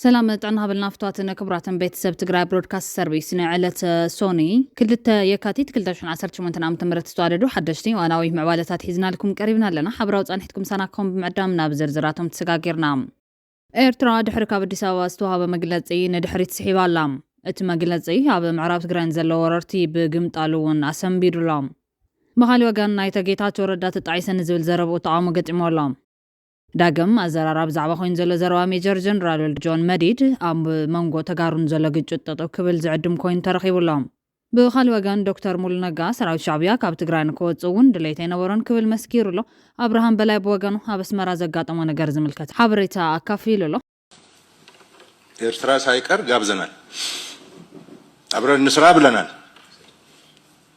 سلامة عنا بالنافطات كبراتن بيتسب تقرأ برودكاست سيرفيس نعلة سوني كلتا يكاتيت كلتا شون عسرت شمونتنا عم تمرت استواردو حدشتي وانا ويه معوالتات حيزنا لكم قريبنا لنا حبراوت انحتكم سناكم بمعدامنا بزرزراتهم تسقاقيرنا ايرترا دحر كاب الدساوة استوها بمقلتي ندحري تسحيب اللام اتما قلتي هذا معراب تقرأ نزل وررتي بقمت الون اسنبير اللام مغالي وقان نايتا جيتات وردات التعيسة نزل زرب وطعام قطعمو اللام داقم أزراراب زعبا خوين زلو زروا ميجر جنرال جون مديد أم منغو تقارن زلو قجت وكبل زعدم كوين ترخيب اللهم بخالي وقان دكتور مولنقا سراو الشعبية كاب تقرأي نكوت صون دليتين ورن كبل مسكير له أبراهام بلاي بوغانو هابس مرازقات أمانا قرز ملكت حابريتا أكافيلو له إرترا سايكر قابزنال أبرا نسرا بلنال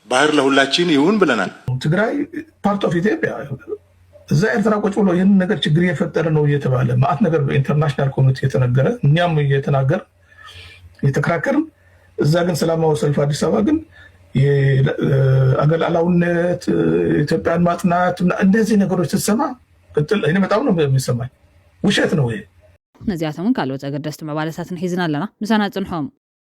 باهر له اللاتشين يون بلنال تقرأي part of Ethiopia زي إرترا قلت له ين نقدر تجريه فترة إنه يتبع ما أتنقر بإنترناشنال كوميتي يتنقر نيام يتنقر يتكراكر زاجن سلامة وصل فادي سواجن أقل على ونت يتبع ماتنات الناس ينقروا تسمع قلت له هنا متعاونوا بيسمع وشيتنا ويه نزياتهم قالوا تقدست مع بالسات حيزنا لنا مسانا تنحوم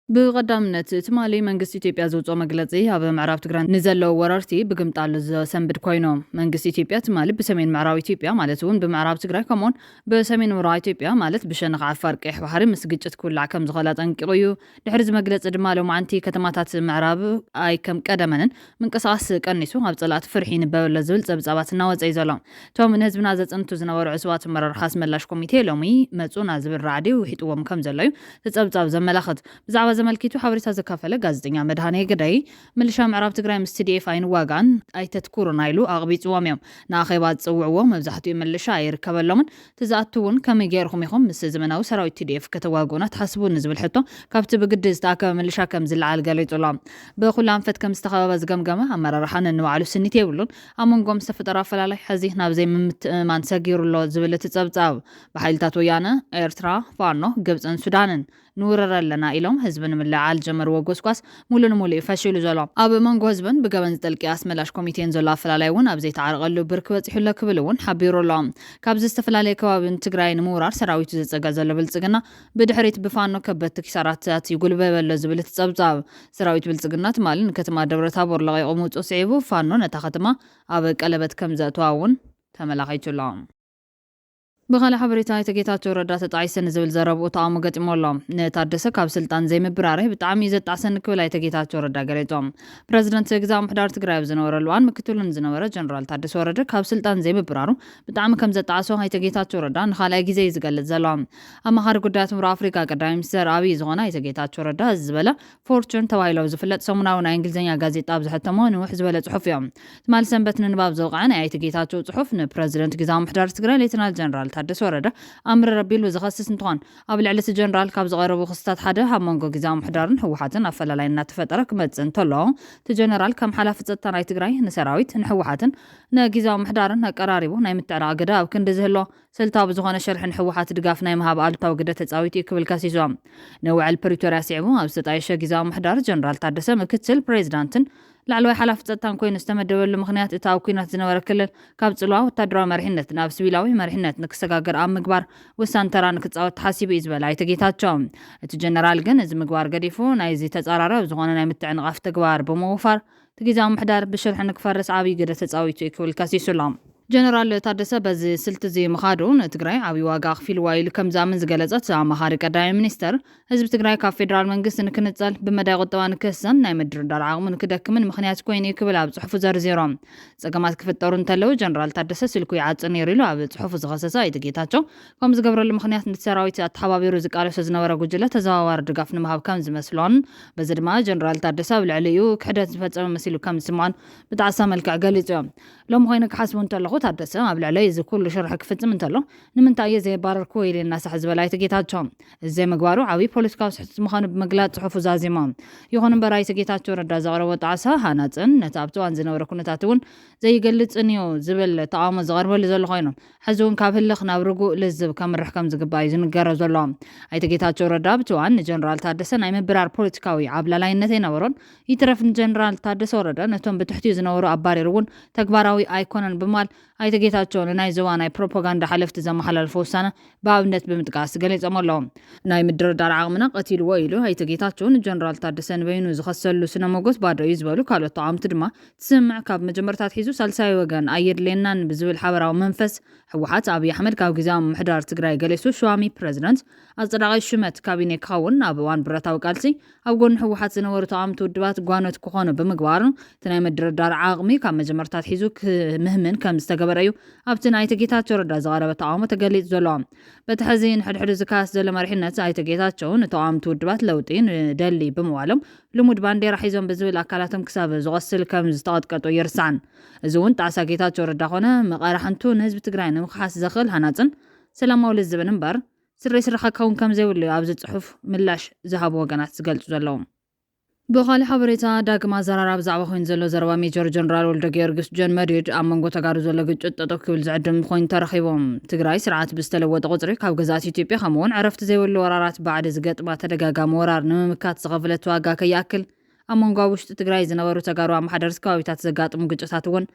بقدامنت تمالي منغست إثيوبيا زوصو مغلصي هذا معراب تقران نزلو وررتي بقمطال سنبد كوينو منغست إثيوبيا تمالي بسمين معراو إثيوبيا مالتون بمعراب تقرا كمون بسمين ورا إثيوبيا مالت بشنق عفار قيح بحري مسقجت كل عكم زغلات انقيو دحرز مغلص دمالو معنتي كتماتات معراب اي كم قدمنن منقصاص قنيسو اب صلات فرحين بول زبل صبصاباتنا وصي زلو توم من حزبنا زصنتو زنور عصوات مرر خاص ملاش كوميتي لومي مصونا زبل رعدي وحيطوم كم زليو تصبصاب زملاخت بزعوا زملكيتو حبريتا زكافله غازدኛ مدهاني غداي ملሻ معراب تግራይ ምስ TDF አይን ዋጋን አይተትኩሩን አይሉ አቅቢጽዋም ናኸባት ጽውዕዎ መብዛሕቱ መለሻ ይርከበሎምን ተዛአቱን ከመገርኩም ይኹም ምስ ዘመናዊ ሰራዊት TDF ከተዋጎና ተሐስቡን ዝብል ሕቶ ካብቲ ብግድ ዝተኣከበ መለሻ ከም ዝለዓል ገለይጦሎም በኹላን ፈት ከም ዝተኸበበ ዝገምገመ አመራርሓን ንባዕሉ ስኒት ይብሉን አመንጎም ዝተፈጠረ አፈላላይ ሕዚ ናብ ዘይ ምምትማን ሰጊሩሎ ዝብል ተጸብጻብ በኃይልታት ወያነ ኤርትራ ፋኖ ግብፅን ሱዳንን نوررلنا إلهم حزبن ملعال جمر وغوسكواس مولن مولي فشلو زلو اب منغو حزبن بغبن زدلقي اسملاش كوميتين زلو افلالايون ابزي تعرقلو بركبت يحلو كبلون حبيرولهم كابز استفلالي كوابن تግራይ نمورار سراويت زصغا زلو بلصغنا بدحريت بفانو كبت كسارات يغلببل زبل تصبصاب سراويت بلصغنا تمالن كتما دبرتابور لغاي قوموت صعيبو فانو نتا ختما اب قلبت كمزاتواون تملاخيتلهم بغال حبريتا تجيتاتو ردات تعيسن زبل زرب وطعام قطمولهم نتادسه كاب سلطان زي مبراره بطعم يزطاسن كولاي تجيتاتو ردا غريتهم بريزيدنت اگزام حدار تግራይ زنورلوان مكتلن زنوره جنرال تادس ورده كاب سلطان زي مبرارو بطعم كم زطاسو هاي تجيتاتو ردا نخالاي غزي يزغلت زلام اما خار قدات مر افريكا قدام مستر ابي زغنا تجيتاتو ردا زبله فورچون توايلو زفلت سمناو نا انجليزኛ ጋዜጣ بزحتمون وحزبله صحفيهم تمال سنبتن نباب زوقعن اي تجيتاتو صحف بريزيدنت اگزام حدار تግራይ ليتنال جنرال تادس ورده امر ربيل وزخصص انتقان قبل علة جنرال كاب زغربو خصات حدا همونغو غزام حدارن هوحاتن افلالاينا تفطر كمصن تلو تجنرال كم حلف ጸጥታ ናይ ትግራይ ንሰራዊት ንህወሓትን ንግዛም حدارن አቀራሪቡ ናይ ምትዕራ ገዳ ኣብ ክንዲ ዝህሎ ስልታው ዝኾነ ሸርሕ ንህወሓት ድጋፍ ናይ መሃብ ኣልታው ገዳ ተጻዊት ይክብል ካሲዞም ነውዓል ፕሪቶሪያ ሲዕቡ ኣብ ዝተጣየሸ ግዛም حدار جنرال ታደሰ ምክትል ፕሬዝዳንትን لعلوي حلف ጸጥታን ኮይኑ ዝተመደበሉ ምክንያት እታው ኩናት ዝነበረ ክልል ካብ ጽልዋ ወታደራዊ መሪሕነት ናብ ሲቪላዊ መሪሕነት ንክሰጋገር ኣብ ምግባር ወሳን ተራ ንክጻወት ተሓሲቡ ይዝበል ኣይተጌታቸው እቲ ጀነራል ግን እዚ ምግባር ገዲፉ ናይ እዚ ተጻራራብ ዝኾነ ናይ ምትዕንቃፍ ተግባር በመውፋር ትግዛም حدار ብሽርሕ ንክፈርስ ዓብይ ገደ ተጻዊቱ ይክብል ካሲሱሎም جنرال تادسه بز سلت زي مخادون تግራይ عبي واقع خفيل وايل كم زامن زغلصت امهار قداي منستر حزب تግራይ كاف فيدرال منغست نكنصل بمداي قطوان كسن ناي مدردار عقمن كدكمن مخنيات كوين يكبل اب صحف زرزيروم صقمات كفطرو انتلو جنرال تادسه سلكو يعصن يريلو اب صحف زغسسا يتጌታቸው كم زغبرل مخنيات نتسراويت اتحبابيرو زقالس زنوره ጉጅለ ተዛዋዋር ድጋፍ ንምሃብ ከም ዝመስሎን በዝድማ جنرال تادسه ብልዕልዩ ክሕደት ዝፈጸመ መሲሉ ከም ዝስማን ብጣዕሳ መልክዕ ገሊጾም ሎም ኮይኑ ክሓስቡ እንተለኹ ታደሰ ኣብ ልዕለይ እዚ ኩሉ ሽርሕ ክፍጽም እንተሎ ንምንታይ ዘይ ባረር ኮይል እናሳሕ ዝበላይ ተጌታቸው እዚ ምግባሩ ዓቢ ፖለቲካዊ ስሕተት ምዃኑ ብምግላጽ ጽሑፍ ዛዚሞም ይኹን እምበራይ ተጌታቸው ረዳ ዘቕረቦ ጣዕሳ ሃናጽን ነቲ ኣብ እዋን ዝነበረ ኩነታት እውን ዘይገልጽን እዩ ዝብል ተቃውሞ ዘቕርበሉ ዘሎ ኮይኖም ሕዚ እውን ካብ ህልኽ ናብ ርጉእ ልዝብ ከምርሕ ከም ዝግባእ ዝንገረ ዘሎ ኣይተጌታቸው ረዳ ብትዋን ንጀነራል ታደሰ ናይ ምብራር ፖለቲካዊ ዓብላላይነት የነበሮን ይትረፍ ንጀነራል ታደሰ ወረደ ነቶም ብትሕቲኡ ዝነበሩ ኣባሪር እውን ተግባራዊ ኣይኮነን ብማል ኣይተጌታቸውን ናይ ዞባ ናይ ፕሮፓጋንዳ ሓለፍቲ ዘመሓላልፎ ውሳነ ብኣብነት ብምጥቃስ ገሊፆም ኣለዎም ናይ ምድርዳር ዓቕምና ቀቲልዎ ኢሉ ኣይተጌታቸውን ጀነራል ታደሰ ንበይኑ ዝኸሰሉ ስነ ሞጎት ባዶ እዩ ዝበሉ ካልኦት ተቃውምቲ ድማ ትስምዕ ካብ መጀመርታት ሒዙ ሳልሳይ ወገን ኣየድልየናን ብዝብል ሓበራዊ መንፈስ ሕወሓት ኣብይ ኣሕመድ ካብ ግዜያዊ ምምሕዳር ትግራይ ገሊሱ ሸዋሚ ፕረዚደንት ኣፀዳቂ ሹመት ካቢነ ክኸውን ኣብ እዋን ብረታዊ ቃልሲ ኣብ ጎኒ ሕወሓት ዝነበሩ ተቃውምቲ ውድባት ጓኖት ክኾኑ ብምግባሩ እቲ ናይ ምድርዳር ዓቕሚ ካብ መጀመርታት ሒዙ ምህምን ከም ዝተገበረ እዩ ኣብቲ ናይ ጌታቸው ረዳ ዝቐረበ ተቃውሞ ተገሊጹ ዘሎ በቲ ሕዚ ንሕድሕዱ ዝካየድ ዘሎ መሪሕነት ኣይተጌታቸው ንተቃውምቲ ውድባት ለውጢ ንደሊ ብምዋሎም ልሙድ ባንዴራ ሒዞም ብዝብል ኣካላቶም ክሳብ ዝቆስል ከም ዝተቐጥቀጡ ይርስዓን እዚ እውን ጣዕሳ ጌታቸው ረዳ ኮነ መቐራሕንቱ ንህዝቢ ትግራይ ንምክሓስ ዘኽእል ሃናፅን ሰላማዊ ልዝብን እምበር ስረይ ስራሕካውን ከም ዘይብሉ ኣብዚ ጽሑፍ ምላሽ ዝሃቡ ወገናት ዝገልጹ ዘለዉ ብኻሊ ሓበሬታ ዳግማ ዘራራብ ብዛዕባ ኮይኑ ዘሎ ዘረባ ሜጀር ጀነራል ወልደ ጊዮርጊስ ጆን መዲድ ኣብ መንጎ ተጋሩ ዘሎ ግጭት ጠጠው ክብል ዝዕድም ኮይኑ ተረኺቦም ትግራይ ስርዓት ብዝተለወጠ ቁፅሪ ካብ ግዛት ኢትዮጵያ ከምኡውን ዕረፍቲ ዘይብሉ ወራራት ባዕዲ ዝገጥማ ተደጋጋሚ ወራር ንምምካት ዝኸፍለት ዋጋ ከይኣክል ኣብ መንጎ ውሽጢ ትግራይ ዝነበሩ ተጋሩ ኣመሓደርቲ ከባቢታት ዘጋጥሙ ግጭታት እውን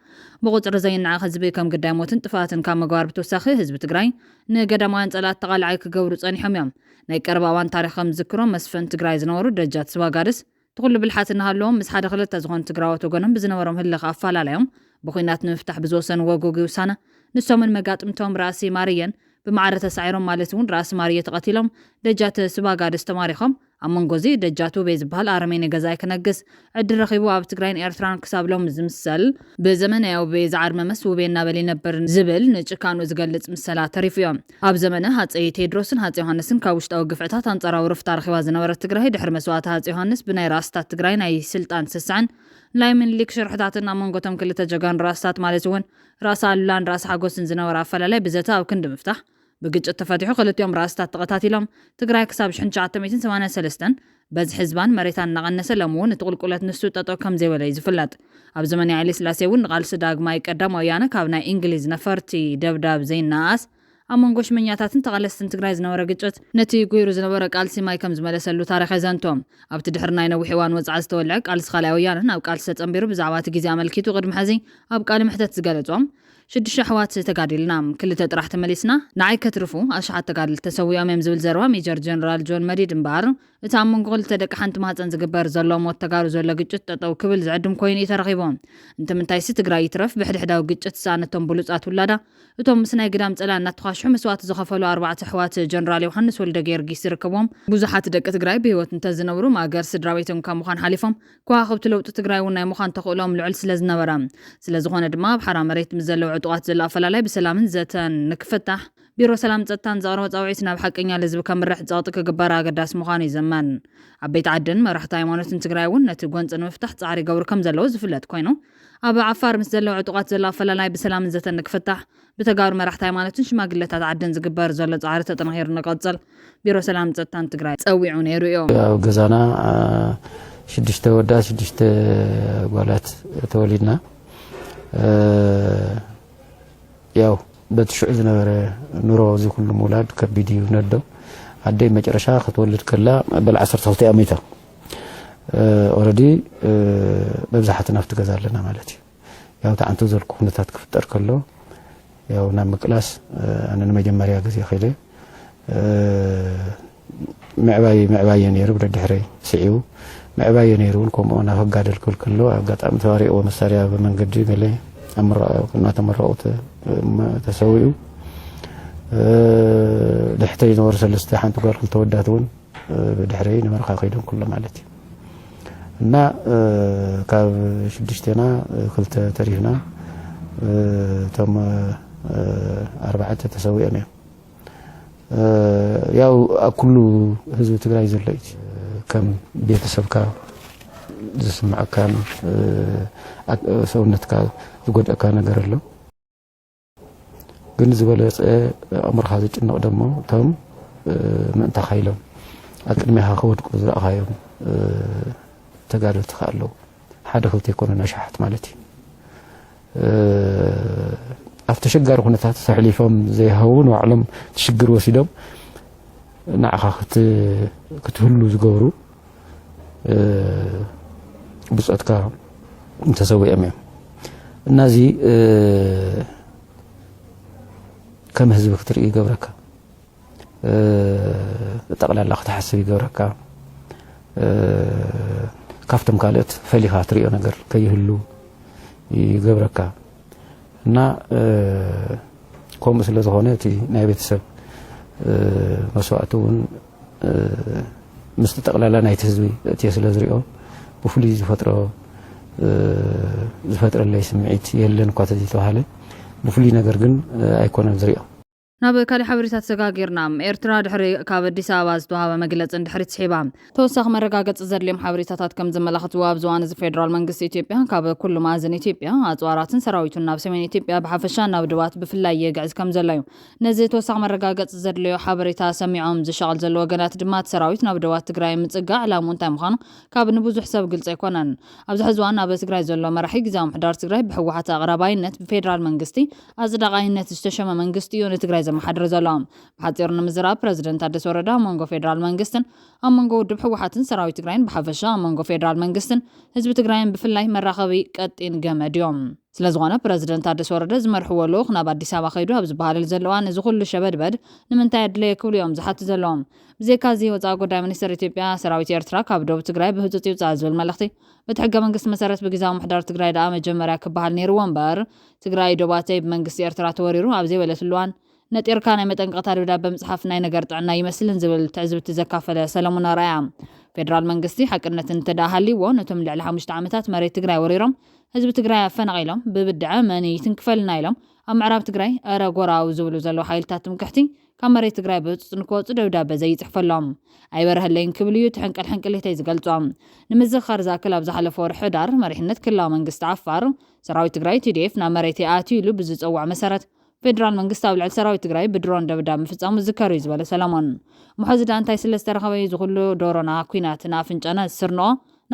ብቁፅሪ ዘይነዓቕ ህዝቢ ከም ግዳይ ሞትን ጥፋትን ካብ ምግባር ብተወሳኺ ህዝቢ ትግራይ ንገዳማውያን ፀላት ተቓልዓይ ክገብሩ ፀኒሖም እዮም ናይ ቀረባ እዋን ታሪክ ከም ዝዝክሮም መስፈን ትግራይ ዝነበሩ ደጃት ስዋጋድስ ትኩሉ ብልሓት እናሃለዎም ምስ ሓደ ክልተ ዝኾኑ ትግራዋት ወገኖም ብዝነበሮም ህልኽ ኣፈላላዮም ብኩናት ንምፍታሕ ብዝወሰኑ ወጎጊ ውሳነ ንሶምን መጋጥምቶም ራእሲ ማርየን ብማዕረ ተሳዒሮም ማለት እውን ራእሲ ማርየ ተቐቲሎም ደጃት ስዋጋድስ ተማሪኾም ኣብ መንጎዚ ደጃቱ ቤት ዝበሃል ኣርሜኒ ገዛይ ክነግስ ዕድል ረኺቡ ኣብ ትግራይን ኤርትራን ክሳብሎም ዝምሰል ብዘመናዊ ቤት ዝዓርመመስ ውቤ እናበለ ነበር ዝብል ንጭካኑ ዝገልጽ ምሰላ ተሪፉ እዮም ኣብ ዘመነ ሃፀይ ቴድሮስን ሃፀይ ዮሃንስን ካብ ውሽጣዊ ግፍዕታት አንጻራዊ ርፍታ ረኺባ ዝነበረት ትግራይ ድሕሪ መስዋእቲ ሃፀይ ዮሃንስ ብናይ ራስታት ትግራይ ናይ ስልጣን ስስዕን ናይ ምኒልክ ሽርሕታትን ኣብ መንጎቶም ክልተ ጀጋኑ ራስታት ማለት እውን ራስ ኣሉላን ራስ ሓጎስን ዝነበረ ኣፈላላይ ብዘተ ኣብ ክንዲ ምፍታሕ ብግጭት ተፈቲሑ ክልቲኦም ራስታት ተቐታቲሎም ትግራይ ክሳብ 1983 በዚ ህዝባን መሬታን እናቐነሰ ለምውን እቲ ቁልቁለት ንሱ ጠጠው ከም ዘይበለ ዝፍለጥ ኣብ ዘመን ሃይለ ስላሴ እውን ንቓልሲ ዳግማይ ቀዳማዊ ወያነ ካብ ናይ እንግሊዝ ነፈርቲ ደብዳብ ዘይነኣስ ኣብ መንጎ ሽመኛታትን ተቓለስትን ትግራይ ዝነበረ ግጭት ነቲ ጉይሩ ዝነበረ ቃልሲ ማይ ከም ዝመለሰሉ ታሪክ የዘንቶም ኣብቲ ድሕሪ ናይ ነዊሕ እዋን ወፃኢ ዝተወልዐ ቃልሲ ካልኣይ ወያነን ኣብ ቃልሲ ተፀምቢሩ ብዛዕባ እቲ ግዜ ኣመልኪቱ ቅድሚ ሕዚ ኣብ ቃል ምሕተት ዝገለጾም 6 ኣሕዋት ተጋዲልና ክልተ ጥራሕ ተመሊስና ንዓይ ከትርፉ ኣሽሓት ተጋድል ተሰዊኦም እዮም ዝብል ዘረባ ሜጀር ጀነራል ጆን መዲድ እምበር እቲ ኣብ መንጎ ክልተ ደቂ ሓንቲ ማህፀን ዝግበር ዘሎ ሞት ተጋሩ ዘሎ ግጭት ጠጠው ክብል ዝዕድም ኮይኑ እዩ ተረኺቦም እንትምንታይሲ ትግራይ ይትረፍ ብሕድሕዳዊ ግጭት ዝሰኣነቶም ብሉፃት ውላዳ እቶም ምስ ናይ ግዳም ፀላ እናተኻሽሑ መስዋዕቲ ዝኸፈሉ 4 ኣሕዋት ጀነራል ዮሃንስ ወልደ ጊዮርጊስ ይርከቦም ብዙሓት ደቂ ትግራይ ብሂወት እንተዝነብሩ ማገር ስድራ ቤቶም ካብ ምዃን ሓሊፎም ከዋኽብቲ ለውጢ ትግራይ እውን ናይ ምዃን ተኽእሎም ልዑል ስለዝነበረ ስለዝኾነ ድማ ብሓራ መሬት ምስ ዘለው ዕጡቓት ዘሎ ኣፈላላይ ብሰላምን ዘተን ንክፍታሕ ቢሮ ሰላም ፀጥታን ዘቕረበ ፃውዒት ናብ ሓቀኛ ለዝቢ ከምርሕ ፀቕጢ ክግበር ኣገዳሲ ምዃኑ ይዘመን ዓበይቲ ዓድን መራሕቲ ሃይማኖትን ትግራይ እውን ነቲ ጎንፂ ንምፍታሕ ፃዕሪ ይገብሩ ከም ዘለዎ ዝፍለጥ ኮይኑ ኣብ ዓፋር ምስ ዘለው ዕጡቓት ዘሎ ኣፈላላይ ብሰላምን ዘተን ንክፍታሕ ብተጋሩ መራሕቲ ሃይማኖትን ሽማግለታት ዓድን ዝግበር ዘሎ ፃዕሪ ተጠናኺሩ ንቐፅል ቢሮ ሰላም ፀጥታን ትግራይ ፀዊዑ ነይሩ እዮም ኣብ ገዛና 6 ወዳት 6 ጓላት ተወሊድና ያው በትሽዑ ዝነበረ ኑሮ እዚ ኩሉ ሙላድ ከቢድ እዩ ነዶ ኣደይ መጨረሻ ክትወልድ ከላ በል 12 ዓመታ ኦሬዲ በብዛሓት ናፍቲ ገዛ ኣለና ማለት እዩ ያው ታንቱ ዘልኩ ኩነታት ክፍጠር ከሎ ያው ናብ ምቅላስ ኣነ ንመጀመርያ ግዜ ኸይደ ምዕባይ ነይሩ ብድሕሪ ስዒው ምዕባይ ነይሩ ከምኡ ናብ ህጋደል ከሎ ኣጋጣሚ ተዋሪኦ መሳርያ በመንገዲ ገለ እናተመረቑ ተሰዊኡ ድሕተይ ዝነበሩ 3 ሓንቲ ጓል ክልተ ወዳት እውን ብድሕሪ ንመርኻ ከይዶም ኩሎም ማለት እዩ እና ካብ 6ና 2 ተሪፍና እቶም 4 ተሰዊኦም እዮም ያው ኩሉ ህዝቢ ትግራይ ዘሎ እዩ ከም ቤተሰብካ ዝስምዐካን ሰውነትካ ዝጎድአካ ነገር ኣሎ ግን ዝበለፀ ኣምርኻ ዝጭነቕ ደሞ እቶም ምእንታ ኻይሎም ኣብ ቅድሚኻ ክወድቁ ዝረእኻዮም ተጋደልቲ ኸ ኣለዉ ሓደ ክልተ ይኮኑን ኣሽሓት ማለት እዩ ኣብ ተሸጋሪ ኩነታት ተሕሊፎም ዘይሃውን ባዕሎም ትሽግር ወሲዶም ንዓኻ ክትህሉ ዝገብሩ ብፅኦትካ ተሰዊኦም እዮም እናዚ كم هزب كتر يقبرك تقل الله تحسب يقبرك كافتم قالت فلي خاطري أنا قر كيهلو يقبرك نا كم مثل زهونتي نايبت سب مسواتون مستقللا نايت هزبي تيسل زريو بفلي زفترة اللي سمعت يلن قاتدي توهاله بفلي نجر جن أيقونة زريو ناب كالي حبريتات سغاغيرنا إرترا دحري كاب أديس أبا زتوهاب مجلس اندحري تسحيبا توسخ مرقاقت زرليم حبريتات كم زملخت واب زوان فيدرال منغست إثيوبيا كاب كل مازن إثيوبيا أصواراتن سراويتو ناب سمين إثيوبيا بحفشان ناب دوات بفلاي يقعز كم زلايو نزي توسخ مرقاقت زرليو حبريتا سميعهم زشغل زلو وقنات دمات سراويت ناب دوات تقراي متسقع على مونتا مخانو كاب نبوزو حساب قلت يكونن أبز حزوان ناب تقراي زلو مرحي قزام حدار تقراي بحوحات أغراباينت بفيدرال منغستي أزدقاينت استشام منغستي ون تقراي زم حدر زلام بحاتير نمزرا بريزيدنت أديس وردا مونغو فيدرال منغستن أمونغو دب حوحاتن سراوي تقراين بحفشا مونغو فيدرال منغستن حزب تقراين بفلاي مراخبي قطين جمديوم سلازغانا بريزيدنت أديس وردا زمرحو لوخ ناب أديس أبا خيدو أبز بحال الزلوان زخول شبدبد نمنتاي أدلي كل يوم زحات زلوم بزيكازي وزا قدام منستر إثيوبيا سراوي إرترا كاب دوب تقراي بهزوتي وزازول ملختي بتحقق منغست مسارات بقزاو محدار تقراي دا مجمرا كبحال نيروان بار تقراي دوباتي بمنغست إرترا توريرو أبزي ولا سلوان نتيركان متنقطع ردا بمصحف ناي نغر طعنا يمسلن زبل تعزب تزكافله سلامون رايا فيدرال منغستي حقنتن تداهليو نتم لعل 5 عامታት مريت تግራይ ወሪሮም ህዝብ ትግራይ አፈናቂሎም ብብድዓ መኒ ትንክፈልና ኢሎም ኣብ ምዕራብ ትግራይ ኣረጎራው ዝብሉ ዘሎ ሓይልታት ምክሕቲ ካብ መሬት ትግራይ ብፅንኮ ደብዳቤ ዘይጽሕፈሎም ኣይበረህለይን ክብልዩ ተሕንቀል ሕንቅልተይ ዝገልጾም ንምዝኻር ዛክል ኣብ ዝሓለፈ ወርሒ ዳር መሪሕነት ክልላዊ መንግስቲ ዓፋር ሰራዊት ትግራይ TDF ናብ መሬት ኣትዩ ብዝፀዋዕ መሰረት فيدرال منغست ኣብ ልዕል ሰራዊት ትግራይ ብድሮን ደብዳቤ ምፍጻሙ ዝከሩ ዝበለ ሰለሞን ሙሐዝዳ እንታይ ስለዝተረኸበ ዝኹሉ ዶሮና ኩናትና ፍንጨና ስርኖ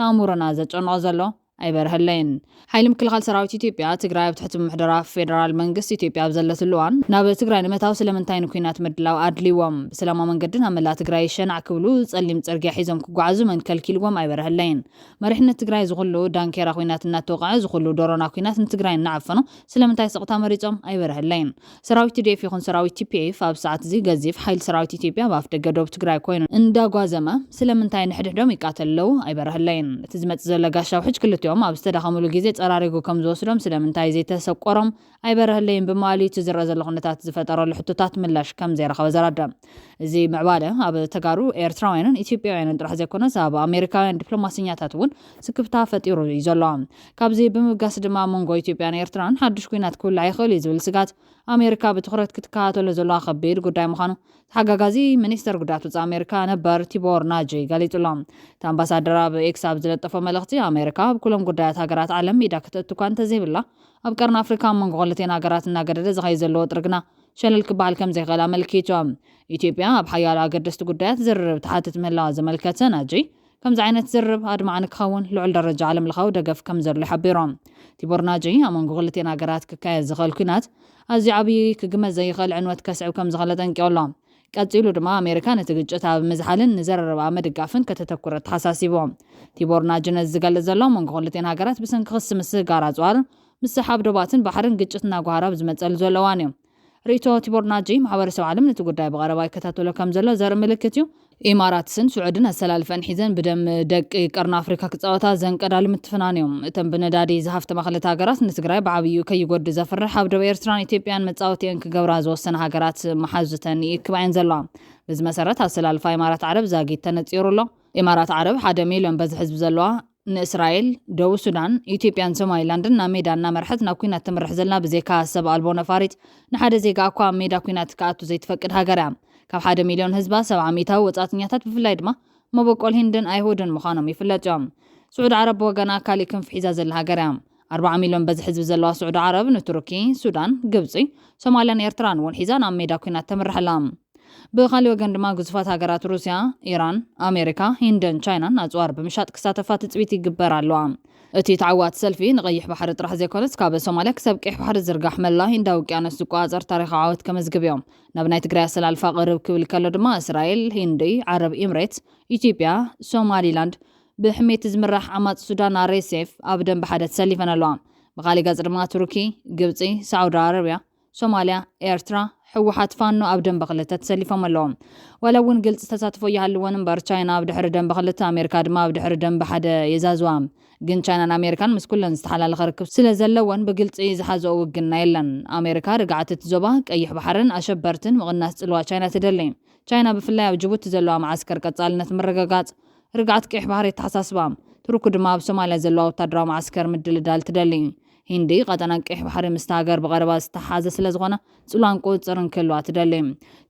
ናሙረና ዘጨንቆ ዘሎ ኣይበርህለይን ሓይሊ ምክልኻል ሰራዊት ኢትዮጵያ ትግራይ ኣብ ትሕቲ ምሕደራ ፌደራል መንግስት ኢትዮጵያ ኣብ ዘለትሉዋን ናብ ትግራይ ንምታው ስለምንታይ ኩናት ምድላው ኣድልይዎም ብሰላማዊ መንገድን ኣብ መላ ትግራይ ሸናዕ ክብሉ ጸሊም ጽርግያ ሒዞም ክጓዓዙ መንከልኪልዎም ኣይበርህለይን መሪሕነት ትግራይ ዝኹሉ ዳንኬራ ኩናት እናተወቃዐ ዝኹሉ ዶሮና ኩናት ንትግራይ እናዓፈኑ ስለምንታይ ስቕታ መሪጾም ኣይበርህለይን ሰራዊት TDF ይኹን ሰራዊት TPF ኣብ ሰዓት እዚ ገዚፍ ሓይሊ ሰራዊት ኢትዮጵያ ኣብ ደገ ደቡብ ትግራይ ኮይኑ እንዳጓዘመ ስለምንታይ ንሕድሕዶም ይቃተለው ኣይበርህለይን እቲ ዝመጽእ ዘሎ ጋሻው ሕጅ ክልትዮ ኣብ ዝተዳኸሙሉ ግዜ ጸራሪጉ ከም ዝወስዶም ስለምንታይ ዘይተሰቆሮም ኣይበርህለይን ብማሊ ትዝረአ ዘሎ ኩነታት ዝፈጠረሉ ሕቶታት ምላሽ ከም ዘይረኸበ ዘራዳ እዚ ምዕባለ ኣብ ተጋሩ ኤርትራውያንን ኢትዮጵያውያንን ጥራሕ ዘይኮነስ ኣብ ኣሜሪካውያን ዲፕሎማስኛታት እውን ስክብታ ፈጢሩ እዩ ዘሎ ካብዚ ብምብጋስ ድማ መንጎ ኢትዮጵያን ኤርትራን ሓድሽ ኩናት ክውላዕ ይኽእል እዩ ዝብል ስጋት ኣሜሪካ ብትኹረት ክትከታተሎ ዘለዋ ከቢድ ጉዳይ ምዃኑ ተሓጋጋዚ ሚኒስተር ጉዳያት ወፃኢ ኣሜሪካ ነበር ቲቦር ናጂ ገሊጹሎም እቲ ኣምባሳደር ኣብ ኤክስ ኣብ ዝለጠፈ መልእኽቲ ኣሜሪካ ኣብ ኩሎም ጉዳያት ሃገራት ዓለም ኢዳ ክትእቱ እኳ እንተዘይብላ ኣብ ቀርኒ ኣፍሪካ መንጎ ክልቴን ሃገራት እናገደደ ዝኸይድ ዘለዎ ጥርግና ሸለል ክበሃል ከም ዘይኽእል ኣመልኪቶም ኢትዮጵያ ኣብ ሓያሎ ኣገደስቲ ጉዳያት ዝርርብ ተሓትት ምህላዋ ዘመልከተ ናጂ ከምዚ ዓይነት ዝርርብ ኣድማዕ ንክኸውን ልዑል ደረጃ ዓለም ለኻዊ ደገፍ ከም ዘሎ ይሓቢሮም ቲቦር ናጂ ኣብ መንጎ ክልቴን ሃገራት ክካየድ ዝኽእል ኩናት ኣዝዩ ዓብዪ ክግመት ዘይኽእል ዕንወት ከስዕብ ከም ዝኽእል ጠንቂቑሎም ቀፂሉ ድማ ኣሜሪካ ነቲ ግጭት ኣብ ምዝሓልን ንዘረረባ መድጋፍን ከተተኩረ ተሓሳሲቦም ቲቦር ናጂ ነዚ ዝገልጽ ዘሎ መንጎ ክልቴን ሃገራት ብሰንኪ ክስ ምስጋር ኣጽዋር ምስሓብ ዶባትን ባሕርን ግጭት እናጓሃራ ዝመጸሉ ዘለዋን እዮም ሪቶ ቲቦር ናጂ ማሕበረሰብ ዓለም ነቲ ጉዳይ ብቐረባ ይከታተሎ ከም ዘሎ ዘርኢ ምልክት እዩ ኢማራትስን ስዑድን ኣሰላልፈን ሒዘን ብደም ደቂ ቀርኒ ኣፍሪካ ክጻወታ ዘንቀዳሉ ምትፍናን እዮም እተን ብነዳዲ ዝሃፍተማ ክልተ ሃገራት ንትግራይ ብዓብዩ ከይጎዲ ዘፍርሕ ኣብ ደቡብ ኤርትራን ኢትዮጵያን መጻወቲአን ክገብራ ዝወሰነ ሃገራት መሓዙተን ይክባየን ዘለዋ በዚ መሰረት ኣሰላልፋ ኢማራት ዓረብ ዛጊድ ተነፂሩሎ ኢማራት ዓረብ 1 ሚልዮን በዚ ህዝቢ ዘለዋ ንእስራኤል ደቡብ ሱዳን ኢትዮጵያን ሶማሊላንድን ናብ ሜዳ እናመርሐት ናብ ኩናት ትምርሕ ዘለና ብዘይካ ሰብ ኣልቦ ነፋሪት ንሓደ ዜጋ እኳ ሜዳ ኩናት ክኣቱ ዘይትፈቅድ ሃገር እያ ካብ 1 ሚልዮን ህዝባ 70 ወጻእተኛታት ብፍላይ ድማ መበቆል ሂንድን ኣይሁድን ምዃኖም ይፍለጥ እዮም ስዑድ ዓረብ ወገና ካሊእ ክንፊ ሒዛ ዘላ ሃገር እያ 40 ሚልዮን በዚ ህዝቢ ዘለዋ ስዑድ ዓረብ ንቱርኪ ሱዳን ግብፂ ሶማልያን ኤርትራን እውን ሒዛ ናብ ሜዳ ኩናት ተምርሕ ኣላ ብኻሊ ወገን ድማ ግዙፋት ሃገራት ሩስያ ኢራን ኣሜሪካ ሂንድን ቻይናን ኣጽዋር ብምሻጥ ክሳተፋ ትጽቢት ይግበር ኣለዋ እቲ ተዓዋት ሰልፊ ንቐይሕ ባሕሪ ጥራሕ ዘይኮነስ ካብ ሶማልያ ክሳብ ቀይሕ ባሕሪ ዝርጋሕ መላ ህንዳ ውቅያኖስ ዝቋፀር ታሪኻዊ ዓወት ከመዝግብ እዮም ናብ ናይ ትግራይ ኣሰላልፋ ቅርብ ክብል ከሎ ድማ እስራኤል ሂንዲ ዓረብ ኤምሬትስ ኢትዮጵያ ሶማሊላንድ ብሕሜት ዝምራሕ ዓማፅ ሱዳን RSF ኣብ ደንቢ ሓደ ተሰሊፈን ኣለዋ ብኻሊ ገጽ ድማ ቱርኪ ግብፂ ሳዑዲ ኣረብያ ሶማልያ ኤርትራ ሕወሓት ፋኖ ኣብ ደንበ ክልተ ተሰሊፎም ኣለዎም ወላ እውን ግልጽ ተሳትፎ ይሃልዎን እምበር ቻይና ኣብ ድሕሪ ደንበ ክልተ ኣሜሪካ ድማ ኣብ ድሕሪ ደንበ ሓደ የዛዝዋ ግን ቻይናን ኣሜሪካን ምስ ኩለን ዝተሓላለኸ ርክብ ስለ ዘለወን ብግልጽ ዝሓዘኦ ውግና የለን ኣሜሪካ ርግዓት እቲ ዞባ ቀይሕ ባሕርን ኣሸበርትን ምቕናስ ጽልዋ ቻይና ትደሊ ቻይና ብፍላይ ኣብ ጅቡቲ ዘለዋ ማዓስከር ቀጻልነት ምርግጋጽ ርግዓት ቀይሕ ባሕሪ ተሓሳስባ ትሩኩ ድማ ኣብ ሶማልያ ዘለዋ ወታደራዊ ማዓስከር ምድልዳል ትደሊ ሂንዲ ቀጠና ቀይሕ ባሕሪ ምስ ሃገር በቀረባ ዝተሓዘ ስለ ዝኾነ ጽላን ቁጽርን ክልዋ ትደሊ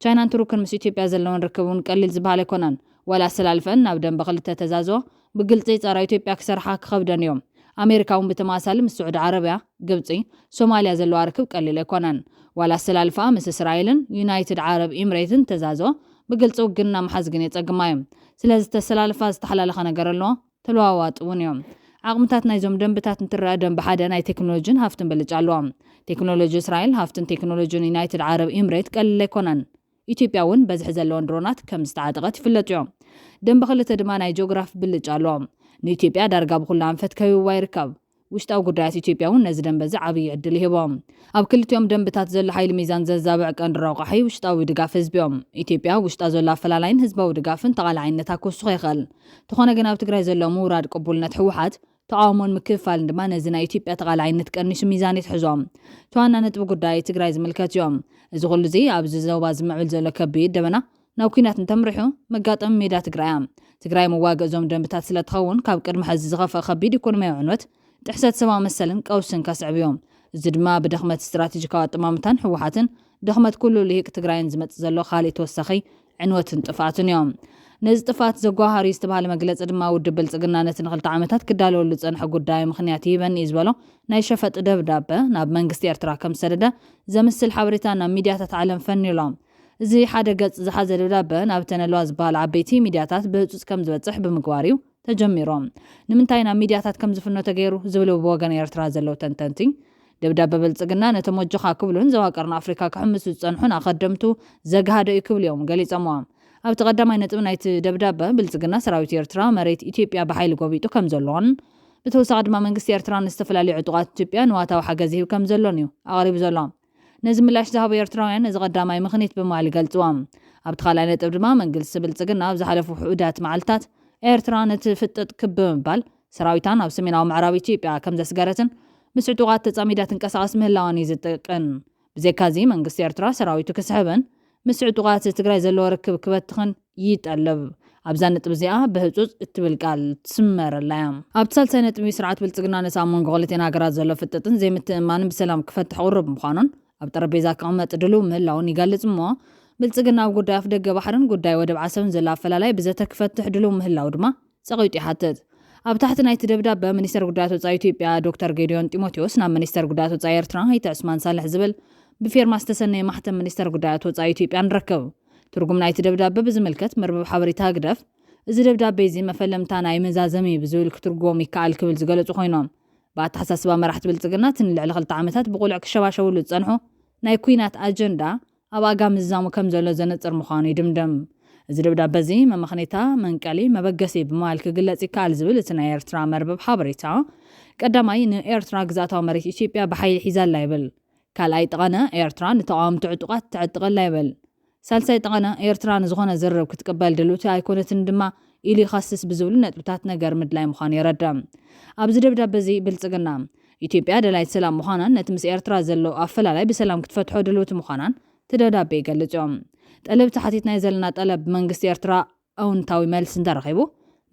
ቻይናን ትሩክን ምስ ኢትዮጵያ ዘለውን ርክቡን ቀሊል ዝበሃል ኣይኮነን ወላ ሰላልፈን ናብ ደንበ ክልተ ተዛዝኦ ብግልጽ ጸራ ኢትዮጵያ ክሰርሓ ክኸብደን እዮም ኣሜሪካውን ብተማሳሊ ምስ ስዑድ ዓረብያ ግብጺ ሶማልያ ዘለዋ ርክብ ቀሊል ኣይኮነን ወላ ሰላልፋ ምስ እስራኤልን ዩናይትድ ዓረብ ኤምሬትን ተዛዝኦ ብግልጽ ውግና መሓዝ ግን የጸግማዮም ስለዚ ተሰላልፋ ዝተሓላለኸ ነገር ኣሎ ተለዋዋጥ እውን እዮም ዓቕምታት ናይዞም ደንብታት እንትርአ ደንብ ሓደ ናይ ቴክኖሎጂን ሃፍትን ብልጫ ኣለዎም ቴክኖሎጂ እስራኤል ሃፍትን ቴክኖሎጂን ዩናይትድ ዓረብ ኤምሬት ቀሊል ኣይኮነን ኢትዮጵያ እውን በዝሒ ዘለዎን ድሮናት ከም ዝተዓጠቐት ይፍለጥ እዮም ደንብ ክልተ ድማ ናይ ጂኦግራፊ ብልጫ ኣለዎም ንኢትዮጵያ ዳርጋ ብኩሉ ኣንፈት ከቢብዋ ይርከብ ውሽጣዊ ጉዳያት ኢትዮጵያ እውን ነዚ ደንብ እዚ ዓብዪ ዕድል ይህቦም ኣብ ክልቲኦም ደንብታት ዘሎ ሓይሊ ሚዛን ዘዛብዕ ቀንዲ ረቑሒ ውሽጣዊ ድጋፍ ህዝቢ እዮም ኢትዮጵያ ውሽጣ ዘሎ ኣፈላላይን ህዝባዊ ድጋፍን ተቓላዕነት ክውስኽ ይኽእል እንተኾነ ግን ኣብ ትግራይ ዘሎ ምውራድ ቅቡልነት ሕወሓት ተቃውሞን ምክፍፋልን ድማ ነዚ ናይ ኢትዮጵያ ተቓላዕነት ቀኒሱ ሚዛን ይትሕዞም ተዋና ነጥቢ ጉዳይ ትግራይ ዝምልከት እዮም እዚ ኩሉ እዚ ኣብዚ ዞባ ዝምዕብል ዘሎ ከቢድ ደበና ናብ ኩናት እንተምሪሑ መጋጠሚ ሜዳ ትግራይ መዋግእ እዞም ደንብታት ስለ ትኸውን ካብ ቅድሚ ሕዚ ዝኸፍአ ከቢድ ኢኮኖምያዊ ዕንወት ጥሕሰት ሰብኣዊ መሰልን ቀውስን ከስዕብ እዮም እዚ ድማ ብድኽመት ስትራቴጂካዊ ኣጠማምታን ሕወሓትን ድኽመት ኩሉ ልሂቅ ትግራይን ዝመጽእ ዘሎ ካልእ ተወሳኺ ዕንወትን ጥፍኣትን እዮም ነዚ ጥፍኣት ዘጓሃሪ ዝተባሃለ መግለፂ ድማ ውድብ ብልጽግና ነቲ ንኽልተ ዓመታት ክዳለወሉ ዝጸንሐ ጉዳይ ምኽንያት ይበኒ እዩ ዝበሎ ናይ ሸፈጥ ደብዳበ ናብ መንግስቲ ኤርትራ ከም ሰደደ ዘምስል ሓበሬታ ናብ ሚድያታት ዓለም ፈኒሎም እዚ ሓደ ገጽ ዝሓዘ ደብዳበ ናብ ተነለዋ ዝበሃል ዓበይቲ ሚድያታት ብህፁፅ ከም ዝበጽሕ ብምግባር እዩ ተጀሚሮም ንምንታይ ናብ ሚድያታት ከም ዝፍኖ ተገይሩ ዝብሉ ብወገን ኤርትራ ዘለው ተንተንቲ ደብዳበ ብልጽግና ነቶም ወጆኻ ክብሉን ዘዋቀርና ኣፍሪካ ክሕምሱ ዝጸንሑን ኣኸደምቱ ዘግሃደ እዩ ክብል እዮም ገሊፆምዎም ኣብቲ ቀዳማይ ነጥቢ ናይቲ ደብዳበ ብልጽግና ሰራዊት ኤርትራ መሬት ኢትዮጵያ ብሓይሊ ጎቢጡ ከም ዘለዎን ብተወሳኺ ድማ መንግስቲ ኤርትራ ንዝተፈላለዩ ዕጡቓት ኢትዮጵያ ንዋታዊ ሓገዝ ይህብ ከም ዘሎን እዩ ኣቕሪቡ ዘሎ ነዚ ምላሽ ዝሃቡ ኤርትራውያን እዚ ቀዳማይ ምኽንያት ብምባል ይገልጽዎም ኣብቲ ካልኣይ ነጥብ ድማ መንግስቲ ብልጽግና ኣብ ዝሓለፉ ውሑዳት መዓልትታት ኤርትራ ነቲ ፍጥጥ ክቢ ምባል ሰራዊታን ኣብ ሰሜናዊ ምዕራብ ኢትዮጵያ ከም ዘስገረትን ምስ ዕጡቓት ተጻሚዳ ትንቀሳቐስ ምህላዋን እዩ ዝጥቀን ብዘይካዚ መንግስቲ ኤርትራ ሰራዊቱ ክስሕብን ምስ ዕጡቓት ትግራይ ዘለዎ ርክብ ክበትኽን ይጠልብ ኣብዛ ነጥብ እዚኣ ብህፁፅ እትብል ቃል ትስመረላ እያ ኣብቲ ሳልሳይ ነጥቢ ስርዓት ብልጽግና ነቲ ኣብ መንጎ ክልቲአን ሃገራት ዘሎ ፍጥጥን ዘይምትእምማንን ብሰላም ክፈትሕ ቁርብ ምዃኑን ኣብ ጠረጴዛ ክቕመጥ ድልው ምህላውን ይገልጽ እሞ ብልጽግና ኣብ ጉዳይ ኣፍ ደገ ባሕርን ጉዳይ ወደብ ዓሰብን ዘሎ ኣፈላላይ ብዘተ ክፈትሕ ድልው ምህላው ድማ ጸቒጡ ይሓትት ኣብ ታሕቲ ናይቲ ደብዳበ ሚኒስተር ጉዳያት ወጻኢ ኢትዮጵያ ዶክተር ጌዲዮን ጢሞቴዎስ ናብ ሚኒስተር ጉዳያት ወጻኢ ኤርትራ ሃይተ ዑስማን ሳልሕ ዝብል ብፌርማ ዝተሰነየ ማሕተም ሚኒስተር ጉዳያት ወጻኢ ኢትዮጵያ ንረክብ ትርጉም ናይቲ ደብዳበ ብዝምልከት መርበብ ሓበሬታ ግደፍ እዚ ደብዳበ እዚ መፈለምታ ናይ መዛዘሚ ብዝብል ክትርጎም ይከኣል ክብል ዝገለጹ ኮይኖም ብኣተሓሳስባ መራሕቲ ብልጽግና ንልዕሊ 2 ዓመታት ብቑልዕ ክሸባሸብሉ ዝጸንሑ ናይ ኩናት ኣጀንዳ ኣብ ኣጋም ዝዛሙ ከም ዘሎ ዘነጽር ምዃኑ ይድምደም እዚ ደብዳበ እዚ መምኽኔታ መንቀሊ መበገሲ ብምባል ክግለጽ ይከኣል ዝብል እቲ ናይ ኤርትራ መርበብ ሓበሬታ ቀዳማይ ንኤርትራ ግዛታዊ መሬት ኢትዮጵያ ብሓይሊ ሒዛላ ይብል ካልኣይ ጠቐነ ኤርትራ ንተቃወምቲ ዕጡቓት ትዕጥቐላ ይብል ሳልሳይ ጠቐነ ኤርትራ ንዝኾነ ዝርብ ክትቅበል ድልውቲ ኣይኮነትን ድማ ኢሉ ይኸስስ ብዝብሉ ነጥብታት ነገር ምድላይ ምዃኑ የረድም ኣብዚ ደብዳበ እዚ ብልጽግና ኢትዮጵያ ደላይት ሰላም ምዃናን ነቲ ምስ ኤርትራ ዘሎ ኣፈላላይ ብሰላም ክትፈትሖ ድልውቲ ምዃናን ትደብዳበ ይገልጽ እዮም ጠለብ ተሓቲት ናይ ዘለና ጠለብ መንግስቲ ኤርትራ ኣውንታዊ መልሲ እንተረኺቡ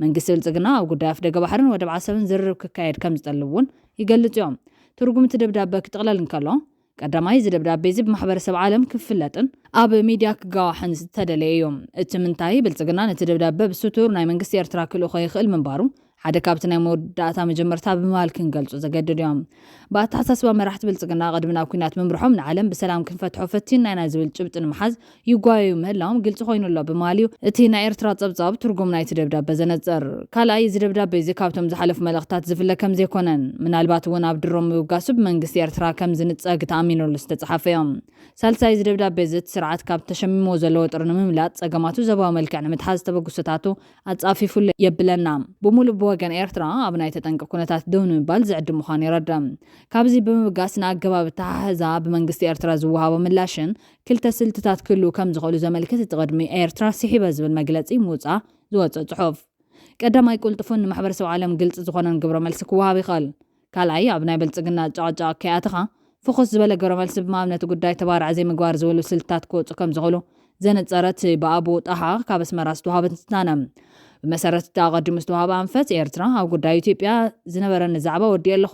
መንግስቲ ብልጽግና ኣብ ጉዳይ ኣፍ ደገ ባሕርን ወደብ ዓሰብን ዝርብ ክካየድ ከም ዝጠልብ እውን ይገልጽ እዮም ትርጉም እቲ ደብዳበ ክጥቕለል እንከሎ ቀዳማይ እዚ ደብዳበ እዚ ብማሕበረሰብ ዓለም ክፍለጥን ኣብ ሚድያ ክጋዋሕን ዝተደለየ እዮም እቲ ምንታይ ብልጽግና ነቲ ደብዳበ ብስቱር ናይ መንግስቲ ኤርትራ ክልእኾ ይኽእል ምንባሩ ሓደ ካብቲ ናይ መወዳእታ መጀመርታ ብምባል ክንገልጹ ዘገድድ እዮም ብኣተሓሳስባ መራሕቲ ብልጽግና ቅድሚ ናብ ኩናት ምምርሖም ንዓለም ብሰላም ክንፈትሖ ፈቲና ኢና ዝብል ጭብጢ ንምሓዝ ይጓየዩ ምህላዎም ግልጽ ኮይኑ ኣሎ ብምባል እዩ እቲ ናይ ኤርትራ ጸብጻብ ትርጉም ናይቲ ደብዳበ ዘነጽር ካልኣይ እዚ ደብዳበ እዚ ካብቶም ዝሓለፉ መልእኽትታት ዝፍለ ከም ዘይኮነን ምናልባት እውን ኣብ ድሮም ምብጋሱ ብመንግስቲ ኤርትራ ከም ዝንጸግ ተኣሚኑሉ ዝተጻሓፈ እዮም ሳልሳይ እዚ ደብዳበ እዚ ስርዓት ካብ ተሸሚሞ ዘለዎ ጥሪ ንምምላጥ ጸገማቱ ዘባዊ መልክዕ ንምትሓዝ ተበግሶታቱ ኣጻፊፉሉ የብለና ብሙሉእ ወገን ኤርትራ ኣብ ናይ ተጠንቀ ኩነታት ደው ንምባል ዝዕድም ምዃኑ ይረድም ካብዚ ብምብጋስና ኣገባብ ተሓዛ ብመንግስቲ ኤርትራ ዝወሃቦ ምላሽን ክልተ ስልትታት ክህሉ ከም ዝኽእሉ ዘመልክት እቲ ቅድሚ ኤርትራ ስሒበ ዝብል መግለፂ ምውፃእ ዝወፅእ ጽሑፍ ቀዳማይ ቁልጥፉን ንማሕበረሰብ ዓለም ግልጽ ዝኾነን ግብረ መልሲ ክወሃብ ይኽእል ካልኣይ ኣብ ናይ ብልጽግና ጨቕጫቕ ከያትኻ ፍኹስ ዝበለ ግብረ መልሲ ብማምነቲ ጉዳይ ተባርዕ ዘይምግባር ዝብሉ ስልትታት ክወፁ ከም ዝኽእሉ ዘነፀረት ብኣቦ ጣሃ ካብ ኣስመራ ዝተዋሃበት ትንታነ ብመሰረት ተቐዲሙ ዝተዋሃበ ኣንፈት ኤርትራ ኣብ ጉዳይ ኢትዮጵያ ዝነበረን ዛዕባ ወዲእ ኣለኹ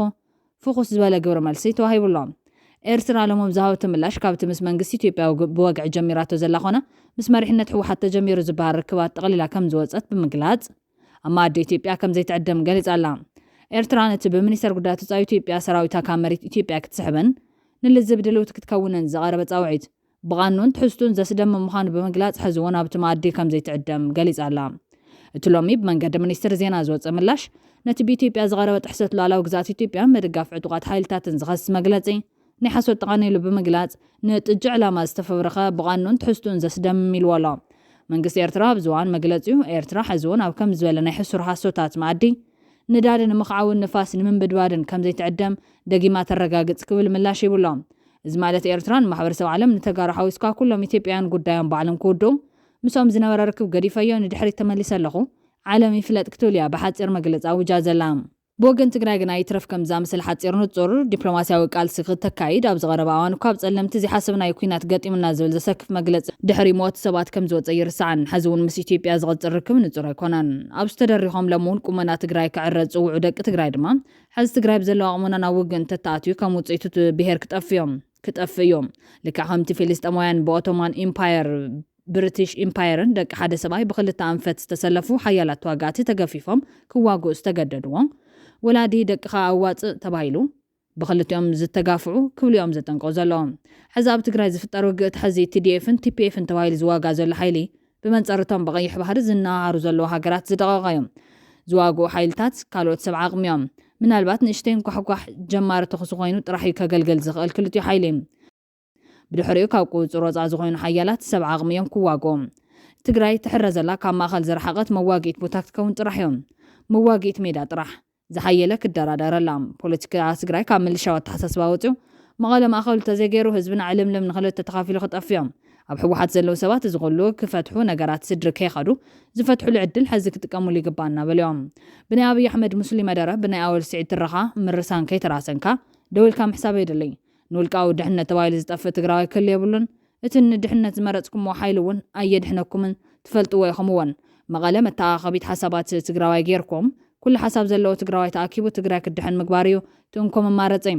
ፍኹስ ዝበለ ግብረ መልሲ ተዋሂቡሎ ኤርትራ ለሞም ዝሃበቶ ምላሽ ካብቲ ምስ መንግስቲ ኢትዮጵያ ብወግዒ ጀሚራቶ ዘላ ኾነ ምስ መሪሕነት ሕወሓት ተጀሚሩ ዝበሃል ርክባት ጠቕሊላ ከም ዝወፀት ብምግላጽ ኣብ ማእዲ ኢትዮጵያ ከም ዘይትዕደም ገሊጻ ኣላ ኤርትራ ነቲ ብሚኒስተር ጉዳያት ወፃኢ ኢትዮጵያ ሰራዊታ ካብ መሬት ኢትዮጵያ ክትስሕበን ንልዝብ ድልውቲ ክትከውንን ዝቐረበ ጻውዒት ብቓኑን ትሕዝቱን ዘስደምም ምዃኑ ብምግላጽ ሕዚ እውን ኣብቲ ማእዲ ከም ዘይትዕደም ገሊጻ ኣላ እቲ ሎሚ ብመንገዲ ሚኒስትር ዜና ዝወፀ ምላሽ ነቲ ብኢትዮጵያ ዝቐረበ ጥሕሰት ሉዓላዊ ግዛት ኢትዮጵያ መደጋፍ ዕጡቓት ሓይልታትን ዝኸስስ መግለፂ ናይ ሓሶት ተቓኒሉ ብምግላጽ ንጥጅ ዕላማ ዝተፈብረኸ ብቓኑን ትሕዝቱን ዘስደምም ኢልዎ ኣሎ መንግስቲ ኤርትራ ኣብ ዝዋን መግለፂኡ ኤርትራ ሕዚ እውን ኣብ ከም ዝበለ ናይ ሕሱር ሓሶታት ማእዲ ንዳድ ንምኽዓውን ንፋስ ንምንብድባድን ከም ዘይትዕደም ደጊማ ተረጋግጽ ክብል ምላሽ ይብሎ እዚ ማለት ኤርትራ ንማሕበረሰብ ዓለም ንተጋሩ ሓዊስካ ኩሎም ኢትዮጵያውያን ጉዳዮም ባዕሎም ክውድኡ ምሶም ዝነበረ ርክብ ገዲፈዮ ንድሕሪት ተመሊሰ ኣለኹ ዓለም ይፍለጥ ክትብል እያ ብሓፂር መግለፂ ኣውጃ ዘላ ብወገን ትግራይ ግና ይትረፍ ከም ዝኣምሰል ሓፂር ንጹር ዲፕሎማስያዊ ቃልሲ ክትካይድ ኣብ ዝቐረበ እዋን እኳ ብጸለምቲ ዘይሓሰብና ኩናት ገጢሙና ዝብል ዘሰክፍ መግለፂ ድሕሪ ሞት ሰባት ከም ዝወፀ ይርስዓን ሕዚ እውን ምስ ኢትዮጵያ ዝቕፅር ርክብ ንጹር ኣይኮነን ኣብ ዝተደሪኾም ለምውን ቁመና ትግራይ ክዕረፅ ዝውዑ ደቂ ትግራይ ድማ ሕዚ ትግራይ ብዘለዋ ቁመና ናብ ውግን ተተኣትዩ ከም ውፅኢቱ ብሄር ክጠፍ እዮም ልክዕ ከምቲ ፊልስጤማውያን ብኦቶማን ኢምፓየር ብሪቲሽ ኢምፓየርን ደቂ ሓደ ሰብኣይ ብክልተ ኣንፈት ዝተሰለፉ ሓያላት ተዋጋእቲ ተገፊፎም ክዋግኡ ዝተገደድዎ ወላዲ ደቅኻ ኣዋፅእ ተባሂሉ ብክልቲኦም ዝተጋፍዑ ክብልኦም ዘጠንቀው ዘለዎም ሕዚ ኣብ ትግራይ ዝፍጠር ውግእቲ ሕዚ TDFን TPFን ተባሂሉ ዝዋጋ ዘሎ ሓይሊ ብመንፀርቶም ብቀይሕ ባህሪ ዝነሃሩ ዘለዎ ሃገራት ዝደቐቐ እዮም ዝዋግኡ ሓይልታት ካልኦት ሰብ ዓቕሚዮም ምናልባት ንእሽተይን ኳሕኳሕ ጀማሪ ተኽሱ ኮይኑ ጥራሕ ከገልገል ዝኽእል ክልቲኡ ሓይሊ ብድሕሪኡ ካብ ቁፅር ወፃ ዝኾኑ ሓያላት ሰብ ዓቕሚዮም ክዋግኦም ትግራይ ትሕረ ዘላ ካብ ማእኸል ዝረሓቐት መዋጊት ቦታ ክትከውን ጥራሕ እዮም መዋጊት ሜዳ ጥራሕ ዝሓየለ ክደራደረላ ፖለቲካ ትግራይ ካብ ምልሻው ኣተሓሳስባ ወፂኡ መቐለ ማእኸሉ ተዘገይሩ ህዝብና ዕልምልም ንኽልተ ተኻፊሉ ክጠፍዮም ኣብ ሕወሓት ዘለው ሰባት ዝቕሉ ክፈትሑ ነገራት ስድሪ ከይኸዱ ዝፈትሑሉ ዕድል ሕዚ ክጥቀሙሉ ይግባና በልዮም ብናይ ኣብይ ኣሕመድ ሙስሊም መደረ ብናይ ኣወል ስዒድ ትረኻ ምርሳን ከይተራሰንካ ደውልካ ምሕሳብ የድለይ ንውልቃዊ ድሕነት ተባሂሉ ዝጠፍእ ትግራዋይ ክህሉ የብሉን እቲ ንድሕነት ዝመረፅኩምዎ ሓይሊ እውን ኣየድሕነኩምን ትፈልጥዎ ኢኹም እውን መቐለ መተኣኻቢት ሓሳባት ትግራዋይ ጌርኩም ኩሉ ሓሳብ ዘለዎ ትግራዋይ ተኣኪቡ ትግራይ ክድሕን ምግባር እዩ ትንኮም ማረፀይ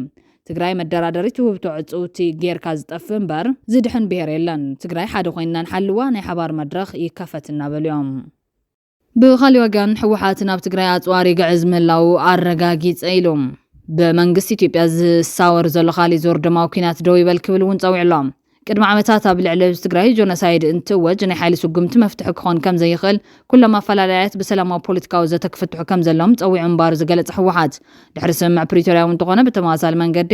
ትግራይ መደራደሪት ውህብቶ ዕፁቲ ጌርካ ዝጠፍእ እምበር ዝድሕን ብሄር የለን ትግራይ ሓደ ኮይንና ንሓልዋ ናይ ሓባር መድረኽ ይከፈት እናበልዮም ብኻልእ ወገን ሕወሓት ናብ ትግራይ ኣፅዋሪ ግዕዝ ምላው ኣረጋጊፀ ኢሎም በመንግስት ኢትዮጵያ ዝሳወር ዘሎ ካሊእ ዞር ደማዊ ኩናት ደው ይበል ክብል እውን ፀዊዕሎም ቅድሚ ዓመታት ኣብ ልዕሊ ትግራይ ጆኖሳይድ እንትወጅ ናይ ሓይሊ ስጉምቲ መፍትሒ ክኾን ከም ዘይኽእል ኩሎም ኣፈላላያት ብሰላማዊ ፖለቲካዊ ዘተ ክፍትሑ ከም ዘሎም ፀዊዑ እምባሩ ዝገለጸ ሕወሓት ድሕሪ ስምምዕ ፕሪቶርያ እንተኾነ ብተመሳሳሊ መንገዲ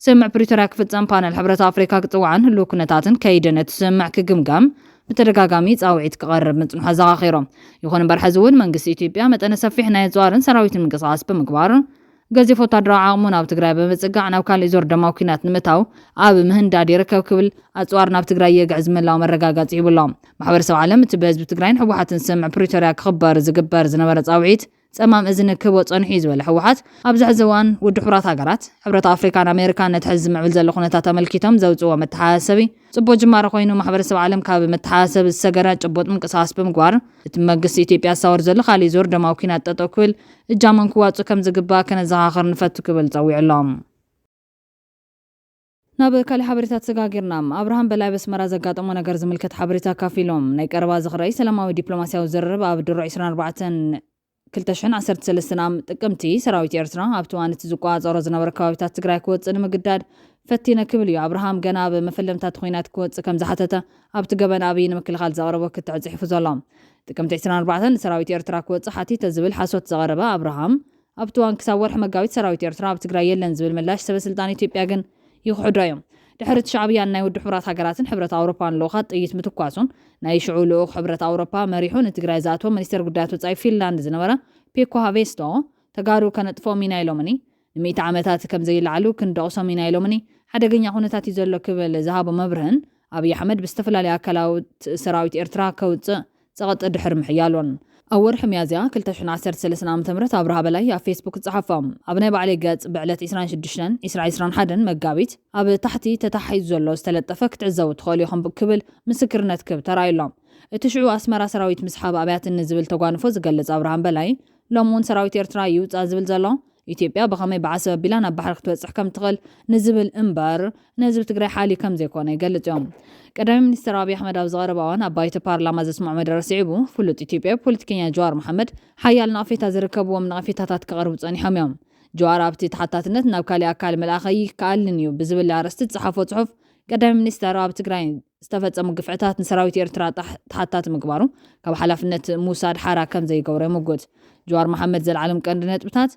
ስምምዕ ፕሪቶርያ ክፍጸም ፓነል ሕብረት ኣፍሪካ ክጽዋዕን ህልው ኩነታትን ከይዲ ነቲ ስምምዕ ክግምጋም ብተደጋጋሚ ጻውዒት ክቐርብ ምጽንሖ ዘኻኺሮም ይኹን እምበር ሕዚ እውን መንግስቲ ኢትዮጵያ መጠነ ሰፊሕ ናይ ኣጽዋርን ሰራዊትን ምንቅስቓስ ብምግባር ገዚፍ ወታደራዊ ዓቕሙ ናብ ትግራይ ብምጽጋዕ ናብ ካልእ ዞር ደማዊ ኩናት ንምእታው ኣብ ምህንዳድ ይርከብ ክብል ኣጽዋር ናብ ትግራይ የግዕዝ ምላው መረጋጋፂ ይብሎም ማሕበረሰብ ዓለም እቲ በህዝቢ ትግራይን ሕወሓትን ስምምዕ ፕሪቶርያ ክኽበር ዝግበር ዝነበረ ጻውዒት ጸማም እዝኒ ክቦ ጸንሑ ዝበለ ሕወሓት ኣብዚ ሕዚ እዋን ውድብ ሕብራት ሃገራት ሕብረት ኣፍሪካን ኣሜሪካን ነቲ ሕዚ ዝምዕብል ዘሎ ኩነታት ኣመልኪቶም ዘውፅዎ መተሓሳሰቢ ጽቡቕ ጅማሮ ኮይኑ ማሕበረሰብ ዓለም ካብ መተሓሳሰቢ ዝሰገረ ጭቡጥ ምንቅስቓስ ብምግባር እቲ መንግስቲ ኢትዮጵያ ዝሳወር ዘሎ ካሊእ ዞር ደማዊ ኩናት ጠጠው ክብል እጃሞም ክዋፅኡ ከም ዝግባእ ከነዘኻኽር ንፈቱ ክብል ፀዊዑሎም ናብ ካልእ ሓበሬታት ተሰጋጊርና ኣብርሃም በላይ በስመራ ዘጋጠሞ ነገር ዝምልከት ሓበሬታ ካፊሎም ናይ ቀረባ ዝኽረይ ሰላማዊ ዲፕሎማስያዊ ዝርርብ ኣብ ድሮ 24 2013 ዓም ጥቅምቲ ሰራዊት ኤርትራ ኣብ ትዋንቲ ዝቋፀሮ ዝነበረ ከባቢታት ትግራይ ክወፅእ ንምግዳድ ፈቲነ ክብል እዩ ኣብርሃም ገና ብመፈለምታት ኩናት ክወፅእ ከም ዝሓተተ ኣብቲ ገበን ኣብይ ንምክልኻል ዘቕረቦ ክትዕፅሒፉ ዘሎ ጥቅምቲ 24 ሰራዊት ኤርትራ ክወፅእ ሓቲተ ዝብል ሓሶት ዘቐረበ ኣብርሃም ኣብቲ እዋን ክሳብ ወርሒ መጋቢት ሰራዊት ኤርትራ ኣብ ትግራይ የለን ዝብል ምላሽ ሰበስልጣን ኢትዮጵያ ግን ይኽሕዶ እዮም ድሕሪ ሻዕብያን ናይ ውድብ ሕብራት ሃገራትን ሕብረት ኣውሮፓን ልኡኻት ጥይት ምትኳሱን ናይ ሽዑ ልኡኽ ሕብረት ኣውሮፓ መሪሑ ንትግራይ ዝኣተወ ሚኒስተር ጉዳያት ወፃኢ ፊንላንድ ዝነበረ ፔኮ ሃቬስቶ ተጋሩ ከነጥፎም ኢና ኢሎምኒ ንሚእቲ ዓመታት ከም ዘይለዓሉ ክንደቕሶም ኢና ኢሎምኒ ሓደገኛ ኩነታት እዩ ዘሎ ክብል ዝሃቦ መብርህን አብይ አሕመድ ብዝተፈላለዩ አካላዊት ሰራዊት ኤርትራ ከውፅእ ፀቐጥ ድሕር ምሕያሎን ኣብ ወርሒ ሚያዝያ 2013 ዓ.ም ኣብርሃ በላይ ኣብ ፌስቡክ ጽሓፎም ኣብ ናይ ባዕለይ ገጽ ብዕለት 26/2021 መጋቢት ኣብ ታሕቲ ተታሒዙ ዘሎ ዝተለጠፈ ክትዕዘቡ ትኽእሉ ኢኹም ክብል ምስክርነት ክብ ተራይሎም እቲ ሽዑ ኣስመራ ሰራዊት ምስሓብ ኣብያትን ዝብል ተጓንፎ ዝገልጽ ኣብርሃም በላይ ሎም እውን ሰራዊት ኤርትራ ይውፃ ዝብል ዘሎ ኢትዮጵያ ብኸመይ በዓሰብ ኣቢላ ናብ ባሕሪ ክትበጽሕ ከም ትኽእል ንዝብል እምበር ንህዝቢ ትግራይ ሓሊ ከም ዘይኮነ ይገልጽ እዮም ቀዳማይ ሚኒስትር አብይ አሕመድ ኣብ ዝቐረበ እዋን ኣብ ባይተ ፓርላማ ዘስምዖ መደረ ሲዒቡ ፍሉጥ ኢትዮጵያዊ ፖለቲከኛ ጀዋር መሐመድ ሓያል ነቐፌታ ዝርከብዎም ነቐፌታታት ከቕርቡ ጸኒሖም እዮም ጀዋር ኣብቲ ተሓታትነት ናብ ካሊእ ኣካል መልኣኸይ ከኣልን እዩ ብዝብል ኣርእስቲ ዝጸሓፎ ጽሑፍ ቀዳማይ ሚኒስትር ኣብ ትግራይ ዝተፈጸሙ ግፍዕታት ንሰራዊት ኤርትራ ተሓታት ምግባሩ ካብ ሓላፍነት ሙሳድ ሓራ ከም ዘይገብሮ ይምጎት ጀዋር መሐመድ ዘለዓለም ቀንዲ ነጥብታት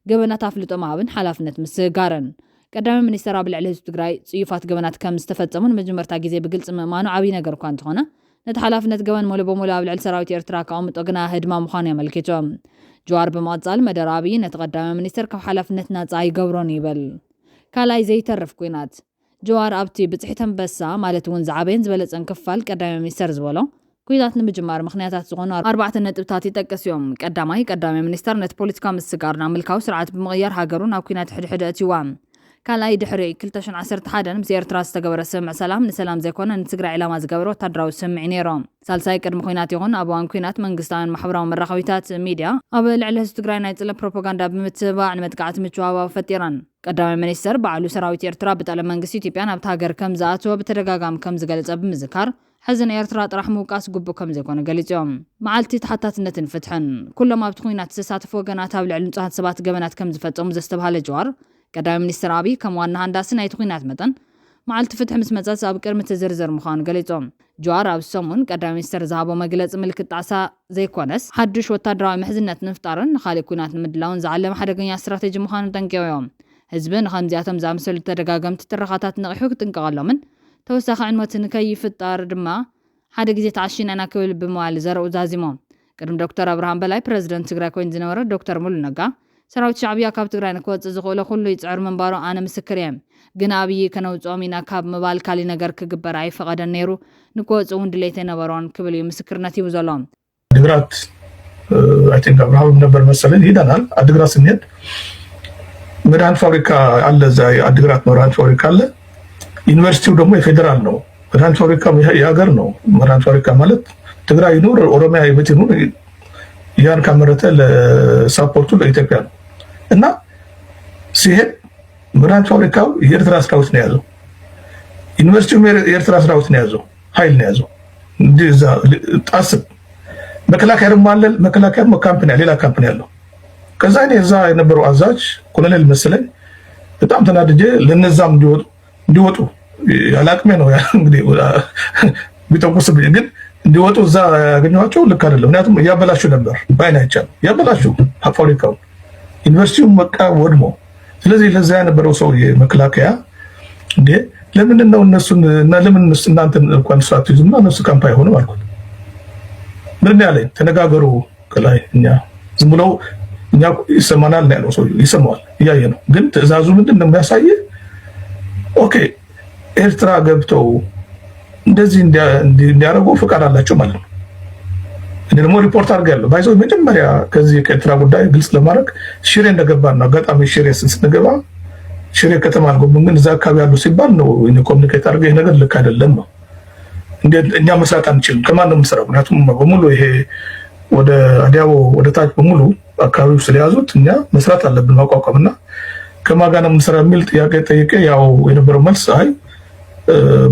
ገበናት ኣፍልጦ ማብን ሓላፍነት ምስጋረን ቀዳማይ ሚኒስትር ኣብ ልዕሊ ህዝቢ ትግራይ ጽዩፋት ገበናት ከም ዝተፈጸሙን መጀመርታ ግዜ ብግልጽ ምእማኑ ዓብይ ነገር እኳ እንተኾነ ነቲ ሓላፍነት ገበን ሙሉ በሙሉ ኣብ ልዕሊ ሰራዊት ኤርትራ ከቕምጦ ግና ህድማ ምዃኑ የመልኪቶም ጀዋር ብምቕጻል መደረ ኣብይ ነቲ ቀዳማይ ሚኒስትር ካብ ሓላፍነት ናጻ ይገብሮን ይብል ካልኣይ ዘይተርፍ ኩናት ጀዋር ኣብቲ ብጽሒት አንበሳ ማለት እውን ዝዓበየን ዝበለጸን ክፋል ቀዳማይ ሚኒስትር ዝበሎ ኩናት ንምጅማር ምኽንያታት ዝኾኑ 4 ነጥብታት ይጠቀስ እዮም ቀዳማይ ሚኒስትር ነቲ ፖለቲካ ምስጋርና ምልካው ስርዓት ብምቕያር ሃገሩ ናብ ኩናት ሕድሕድ እትይዋ ካልኣይ ድሕሪ 2011 ምስ ኤርትራ ዝተገበረ ስምዕ ሰላም ንሰላም ዘይኮነ ንትግራይ ዕላማ ዝገበረ ወታደራዊ ስምዒ ነይሮም ሳልሳይ ቅድሚ ኩናት ይኹን ኣብ እዋን ኩናት መንግስታውን ማሕበራዊ መራኸቢታት ሚድያ ኣብ ልዕሊ ህዝቢ ትግራይ ናይ ጽለ ፕሮፓጋንዳ ብምትባዕ ንመጥቃዕቲ ምችዋባ ፈጢረን ቀዳማይ ሚኒስትር ባዕሉ ሰራዊት ኤርትራ ብጠለም መንግስቲ ኢትዮጵያ ናብቲ ሃገር ከም ዝኣተወ ብተደጋጋሚ ከም ዝገለጸ ብምዝካር حزن ኤርትራ ጥራሕ ምውቃስ ጉቡ ከም ዘይኮነ ገሊጾም መዓልቲ ተሓታትነትን ፍትሕን ኩሎም ኣብቲ ኩናት ዝተሳተፉ ወገናት ኣብ ልዕሊ ንጹሃት ሰባት ገበናት ከም ዝፈጸሙ ዘስተባሃለ ጀዋር ቀዳማይ ሚኒስትር አብይ ከም ዋና ሃንዳሲ ናይቲ ኩናት መጠን መዓልቲ ፍትሕ ምስ መጻስ ኣብ ቅድሚ ዝርዝር ምዃኑ ገሊጾም ጀዋር ኣብ ሰሙን ቀዳማይ ሚኒስትር ዝሃቦ መግለጺ ምልክት ጣዕሳ ዘይኮነስ ሓድሽ ወታደራዊ ምሕዝነት ንፍጣርን ንኻሊእ ኩናት ንምድላውን ዝዓለመ ሓደገኛ ስትራቴጂ ምዃኑ ጠንቂቖም ህዝቢ ንኸምዚኣቶም ዝኣመሰሉ ተደጋገምቲ ትረኻታት ነቒሑ ክጥንቀቐሎምን ተወሳኺ ዕንወትን ከይፍጠር ድማ ሓደ ግዜ ተዓሺና ክብል ብምባል ዘርኡ ዛዚሞም ቅድም ዶክተር አብርሃም በላይ ፕሬዝዳንት ትግራይ ኮይኑ ዝነበረ ዶክተር ሙሉ ነጋ ሰራዊት ሻዕብያ ካብ ትግራይ ንክወፅእ ዝኽእሎ ኩሉ ይፅዕር ምንባሩ ኣነ ምስክር እየ ግን ኣብይ ከነውፅኦም ኢና ካብ ምባል ካሊእ ነገር ክግበር ኣይፈቐደን ነይሩ ንክወፅእ እውን ድሌት ነበሮን ክብል እዩ ምስክርነት ይቡ ዘሎም አድግራት አይ ቲንክ አብርሃም ነበር መሰለኝ ሄደናል አድግራት ስንሄድ መድኃኒት ፋብሪካ አለ እዛ አድግራት መድኃኒት ፋብሪካ አለ ዩኒቨርሲቲው ደግሞ የፌደራል ነው መድኃኒት ፋብሪካ የሀገር ነው መድኃኒት ፋብሪካ ማለት ትግራይ ይኑር ኦሮሚያ ይኑር ያን ካመረተ ለሳፖርቱ ለኢትዮጵያ ነው እና ሲሄድ መድኃኒት ፋብሪካው የኤርትራ ሰራዊት ነው ያዘው ዩኒቨርሲቲው የኤርትራ ሰራዊት ነው ያዘው ኃይል ነው ያዘው እንደዛ ታስብ መከላከያ ደግሞ አለ መከላከያ ካምፓኒ ሌላ ካምፓኒ ያለው ከዛ እኔ እዛ የነበረው አዛዥ ኮሎኔል መሰለኝ በጣም ተናድጄ ለነዛም እንዲወጡ ያላቅሜ ነው እንግዲህ ቢተቆስብኝ ግን እንዲወጡ እዛ ያገኘኋቸው ልክ አይደለም ምክንያቱም ያበላሹ ነበር ባይናቸው ያበላሹ ፋብሪካው ዩኒቨርሲቲው በቃ ወድሞ ስለዚህ ለዛ የነበረው ሰው የመከላከያ እንዴ ለምን ነው እነሱን እና ለምን እናንተ እንኳን ስትራቴጂና እነሱ ካምፓኒ ሆነ ማለት ምን ያለኝ ተነጋገሩ ከላይ እኛ ዝም ብለው እኛ ይሰማናል ነው ሰው ይሰማዋል ያየ ነው ግን ትዕዛዙ ምንድን ነው የሚያሳየ ኦኬ ኤርትራ ገብተው እንደዚህ እንዲያረጉ ፍቃድ አላቸው ማለት ነው እኔ ደግሞ ሪፖርት አድርጋለሁ ባይዘው መጀመሪያ ከዚህ ከኤርትራ ጉዳይ ግልጽ ለማድረግ ሽሬ እንደገባና አጋጣሚ ሽሬ ስንገባ ሽሬ ከተማ አልገቡም ግን እዛ አካባቢ ያሉ ሲባል ነው እኔ ኮሙኒኬት አድርገህ ይሄ ነገር ልክ አይደለም ነው እኛ መስራት አንችልም ከማን ነው የምንሰራው ምክንያቱም በሙሉ ይሄ ወደ አዲያቦ ወደ ታች በሙሉ አካባቢው ስለያዙት እኛ መስራት አለብን ማቋቋምና ከማን ጋር ነው የምንሰራው የሚል ጥያቄ ጠይቄ ያው የነበረው መልስ አይ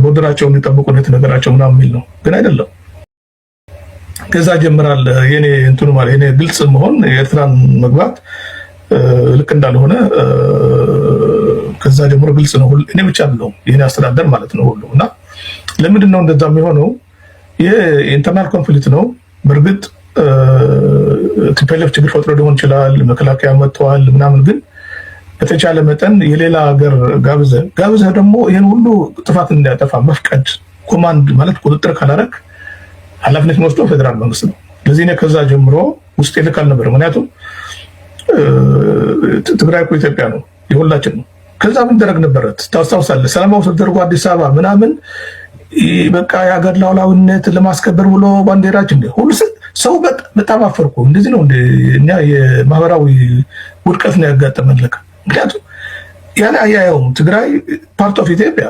ቦርደራቸውን ይጠብቁ ነው የተነገራቸው ምናምን የሚል ነው ግን አይደለም ከዛ ጀምራል የኔ እንትኑ ማለት የኔ ግልጽ መሆን የኤርትራን መግባት ልክ እንዳልሆነ ከዛ ጀምሮ ግልጽ ነው እኔ ብቻ ነው የኔ አስተዳደር ማለት ነው ሁሉና ለምንድን ነው እንደዛ የሚሆነው የኢንተርናል ኮንፍሊክት ነው በርግጥ ቲፒኤልኤፍ ችግር ፈጥሮ ሊሆን ይችላል መከላከያ መጥተዋል ምናምን ግን በተቻለ መጠን የሌላ ሀገር ጋብዘህ ደግሞ ይሄን ሁሉ ጥፋት እንዲያጠፋ መፍቀድ ኮማንድ ማለት ቁጥጥር ካላረክ ኃላፊነት ወስዶ ፌደራል መንግስት ነው ለዚህ ነው ከዛ ጀምሮ ውስጥ ይልካል ነበር ምክንያቱም ትግራይ እኮ ኢትዮጵያ ነው፣ የሁላችን ነው። ከዛ ምን ደረግ ነበረ ታስታውሳለህ? ሰላማዊ ሰልፍ ተደርጎ አዲስ አበባ ምናምን በቃ የሀገር ሉዓላዊነት ለማስከበር ብሎ ባንዲራችን ሁሉ ሰው በጣም አፈርኩ። እንደዚህ ነው እኛ የማህበራዊ ውድቀት ነው ያጋጠመን ለካ። ምክንያቱም ያን አያየውም። ትግራይ ፓርት ኦፍ ኢትዮጵያ፣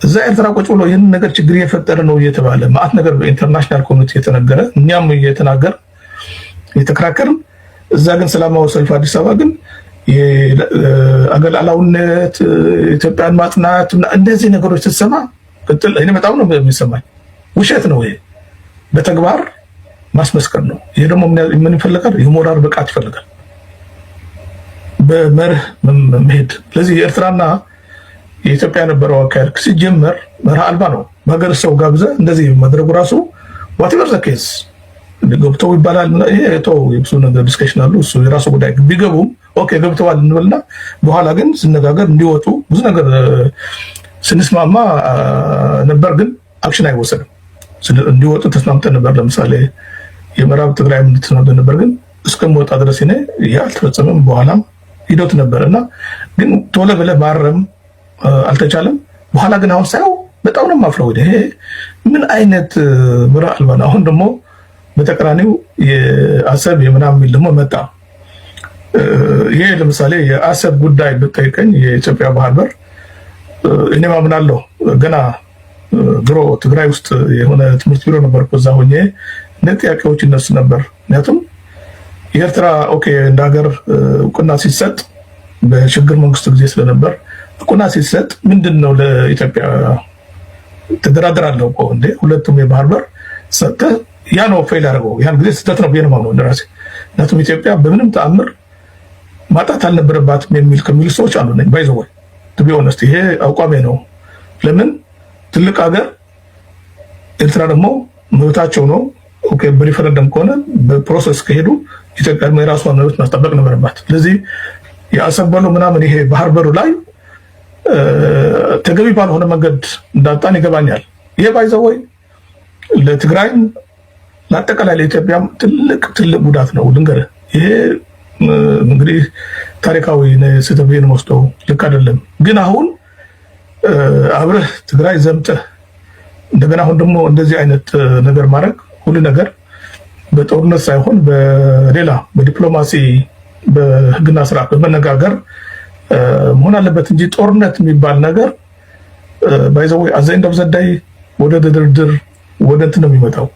እዛ ኤርትራ ቁጭ ብሎ ይህን ነገር ችግር እየፈጠረ ነው እየተባለ ማአት ነገር በኢንተርናሽናል ኮሚኒቲ የተነገረ እኛም እየተናገር የተከራከርን፣ እዛ ግን ሰላማዊ ሰልፍ አዲስ አበባ ግን የአገር ሉዓላዊነት ኢትዮጵያን ማጽናት እንደዚህ ነገሮች ስትሰማ እኔ በጣም ነው የሚሰማኝ። ውሸት ነው ይሄ፣ በተግባር ማስመስከር ነው። ይሄ ደግሞ ምን ይፈልጋል? የሞራል ብቃት ይፈልጋል፣ በመርህ መሄድ። ስለዚህ የኤርትራና የኢትዮጵያ የነበረው አካሄድ ሲጀመር መርህ አልባ ነው። በሀገር ሰው ጋብዘ እንደዚህ ማድረጉ ራሱ ዋቴቨር ዘ ኬዝ ገብተው ይባላል። ይሄ የብዙ ነገር ዲስከሽን አሉ፣ እሱ የራሱ ጉዳይ። ቢገቡም ኦኬ ገብተዋል እንበልና በኋላ ግን ስነጋገር እንዲወጡ ብዙ ነገር ስንስማማ ነበር፣ ግን አክሽን አይወሰድም። እንዲወጡ ተስማምተን ነበር። ለምሳሌ የምዕራብ ትግራይ ተስማምተን ነበር፣ ግን እስከሚወጣ ድረስ ይሄ አልተፈጸመም። በኋላም ሂደት ነበር እና ግን ቶሎ ብለህ ማረም አልተቻለም። በኋላ ግን አሁን ሳየው በጣም ነው የማፍረው። ይሄ ምን አይነት ምርህ አልባ ነው። አሁን ደግሞ በተቃራኒው የአሰብ የምናምን የሚል ደግሞ መጣ። ይሄ ለምሳሌ የአሰብ ጉዳይ ብጠይቀኝ የኢትዮጵያ ባህር በር እኔ ማምናለሁ። ገና ድሮ ትግራይ ውስጥ የሆነ ትምህርት ቢሮ ነበር፣ እዛ ሆኜ ጥያቄዎች ይነሱ ነበር። ምክንያቱም የኤርትራ ኦኬ እንደ ሀገር እውቅና ሲሰጥ በሽግግር መንግስቱ ጊዜ ስለነበር እውቅና ሲሰጥ ምንድን ነው ለኢትዮጵያ ተደራደራለሁ እኮ እንዴ ሁለቱም የባህር በር ሰጥተህ ያ ነው ፌል ያደረገው። ያን ጊዜ ስህተት ነው ብዬ ነው የማምነው እንደራሴ። ምክንያቱም ኢትዮጵያ በምንም ተአምር ማጣት አልነበረባትም ከሚሉ ሰዎች አንዱ ነኝ። ባይዘወይ ቱ ቢ ኦነስት ይሄ አቋሜ ነው። ለምን ትልቅ ሀገር ኤርትራ ደግሞ መብታቸው ነው። ኦኬ በሪፈረንደም ከሆነ በፕሮሰስ ከሄዱ ኢትዮጵያ የራሷን መብት ማስጠበቅ ነበረባት። ስለዚህ የአሰብ በሉ ምናምን ይሄ ባህር በሩ ላይ ተገቢ ባልሆነ መንገድ እንዳጣን ይገባኛል። ይሄ ባይዘወይ ለትግራይም ለአጠቃላይ ለኢትዮጵያም ትልቅ ጉዳት ነው። ልንገርህ ይሄ እንግዲህ ታሪካዊ ስህተት ነው የምወስደው፣ ልክ አይደለም። ግን አሁን አብረህ ትግራይ ዘምተህ እንደገና አሁን ደግሞ እንደዚህ አይነት ነገር ማድረግ ሁሉ ነገር በጦርነት ሳይሆን በሌላ በዲፕሎማሲ በህግና ስርዓት በመነጋገር መሆን አለበት እንጂ ጦርነት የሚባል ነገር ባይዘው አዘ ኤንድ ኦፍ ዘ ዴይ ወደ ድርድር ወደ እንትን ነው የሚመጣው።